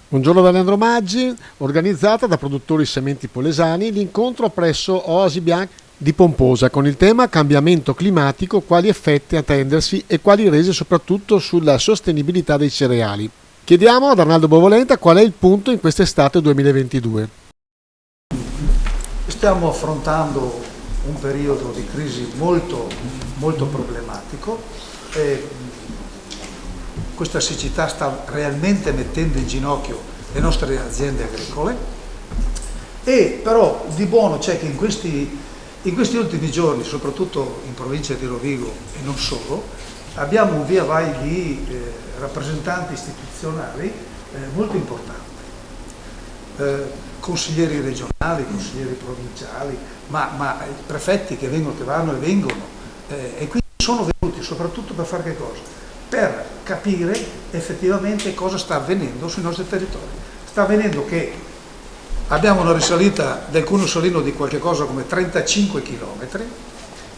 Buongiorno da Leandro Maggi, organizzata da produttori sementi polesani, l'incontro presso Oasi Bianca di Pomposa con il tema cambiamento climatico, quali effetti attendersi e quali rese soprattutto sulla sostenibilità dei cereali. Chiediamo ad Arnaldo Bovolenta qual è il punto in quest'estate 2022. Stiamo affrontando un periodo di crisi molto problematico. Questa siccità sta realmente mettendo in ginocchio le nostre aziende agricole, e però di buono c'è che in questi ultimi giorni, soprattutto in provincia di Rovigo e non solo, abbiamo un via vai di rappresentanti istituzionali molto importanti, consiglieri regionali, consiglieri provinciali, ma prefetti che vengono, che vanno e vengono, e quindi sono venuti soprattutto per fare che cosa? Per capire effettivamente cosa sta avvenendo sui nostri territori. Sta avvenendo che abbiamo una risalita del cuneo salino di qualche cosa come 35 km,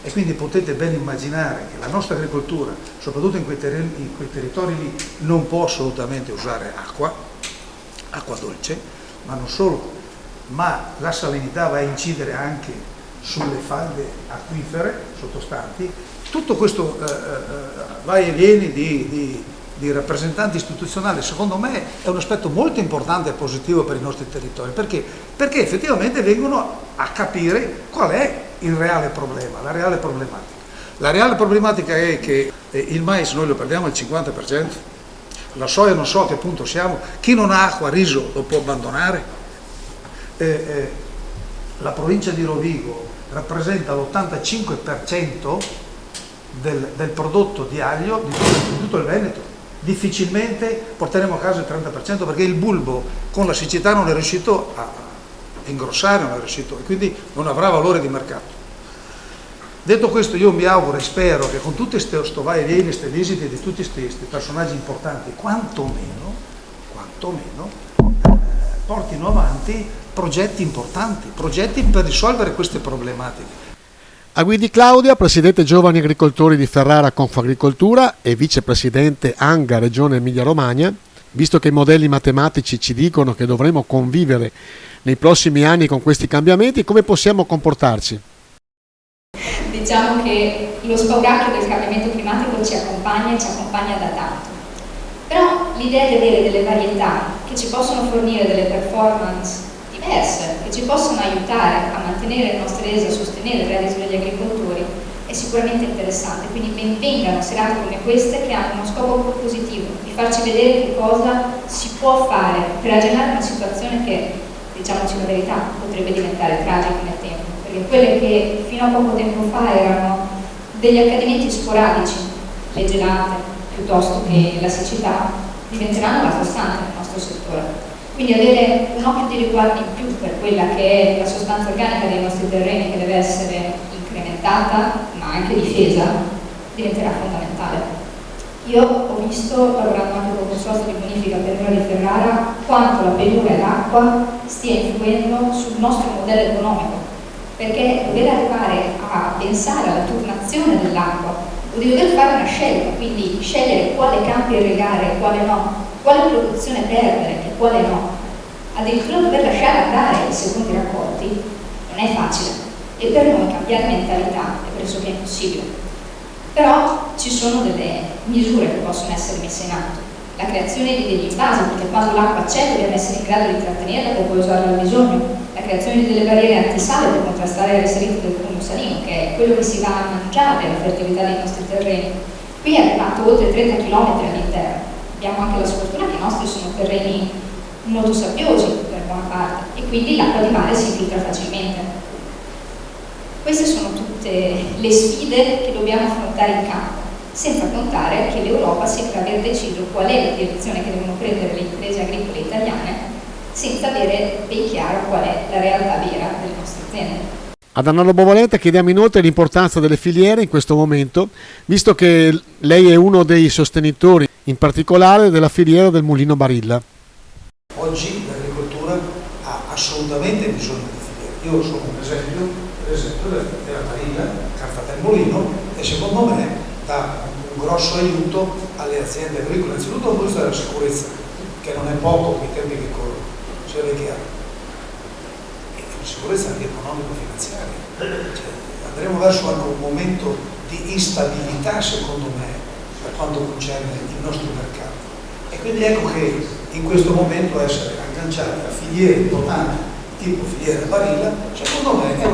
e quindi potete ben immaginare che la nostra agricoltura, soprattutto in quei territori lì, non può assolutamente usare acqua dolce, ma non solo, ma la salinità va a incidere anche sulle falde acquifere sottostanti. Tutto questo vai e vieni di rappresentanti istituzionali, secondo me è un aspetto molto importante e positivo per i nostri territori, perché effettivamente vengono a capire qual è il reale problema, la reale problematica. La reale problematica è che il mais noi lo perdiamo al 50%, la soia non so a che punto siamo, chi non ha acqua, riso lo può abbandonare. La provincia di Rovigo rappresenta l'85% del prodotto di aglio di tutto il Veneto. Difficilmente porteremo a casa il 30%, perché il bulbo con la siccità non è riuscito a ingrossare, non è riuscito, e quindi non avrà valore di mercato. Detto questo, io mi auguro e spero che con tutte sto vai e vieni, queste visite di tutti questi personaggi importanti, quantomeno portino avanti progetti importanti, progetti per risolvere queste problematiche. A Guidi Claudia, presidente Giovani Agricoltori di Ferrara Confagricoltura e vicepresidente ANGA Regione Emilia-Romagna, visto che i modelli matematici ci dicono che dovremo convivere nei prossimi anni con questi cambiamenti, come possiamo comportarci? Diciamo che lo spauracchio del cambiamento climatico ci accompagna da tanto. Però l'idea di avere delle varietà che ci possono fornire delle performance diverse, che ci possono aiutare a mantenere le nostre rese, a sostenere il reddito degli agricoltori, è sicuramente interessante. Quindi ben vengano serate come queste, che hanno uno scopo positivo, di farci vedere che cosa si può fare per arginare una situazione che, diciamoci la verità, potrebbe diventare tragica nel tempo, perché quelle che fino a poco tempo fa erano degli accadimenti sporadici, le gelate piuttosto che la siccità, diventeranno la costante nel nostro settore. Quindi avere un occhio di riguardo in più per quella che è la sostanza organica dei nostri terreni, che deve essere incrementata ma anche difesa, diventerà fondamentale. Io ho visto, lavorando anche con il consorzio di bonifica Pianura di Ferrara, quanto la pianura e l'acqua stia influendo sul nostro modello economico, perché dover arrivare a pensare alla turnazione dell'acqua o di dover fare una scelta, quindi scegliere quale campo irrigare e quale no, quale produzione perdere e quale no, addirittura dover lasciare andare i secondi raccolti, non è facile, e per noi cambiare mentalità è pressoché impossibile. Però ci sono delle misure che possono essere messe in atto. La creazione di degli invasi, perché quando l'acqua c'è dobbiamo essere in grado di trattenerla per poi usarla al bisogno. La creazione di delle barriere antisale per contrastare le risalite del cuneo salino, che è quello che si va a mangiare la fertilità dei nostri terreni. Qui è arrivato oltre 30 km all'interno. Abbiamo anche la sfortuna che i nostri sono terreni molto sabbiosi per buona parte, e quindi l'acqua di mare si infiltra facilmente. Queste sono tutte le sfide che dobbiamo affrontare in campo, senza contare che l'Europa sembra aver deciso qual è la direzione che devono prendere le imprese agricole italiane, senza avere ben chiaro qual è la realtà vera delle nostre aziende. Ad Arnaldo Bovolenta chiediamo inoltre l'importanza delle filiere in questo momento, visto che lei è uno dei sostenitori, in particolare della filiera del mulino Barilla. Oggi l'agricoltura ha assolutamente bisogno di filiere. Io sono un esempio della Barilla, Carfata Molino, e secondo me dà un grosso aiuto alle aziende agricole, innanzitutto dal punto di vista della sicurezza, che che non è poco con i tempi che corrono, sia ben chiaro. E sicurezza anche economico-finanziaria. Cioè, andremo verso anche un momento di instabilità, secondo me, per quanto concerne il nostro mercato. E quindi ecco che in questo momento essere agganciati a filiere importanti, tipo filiera Barilla, secondo me è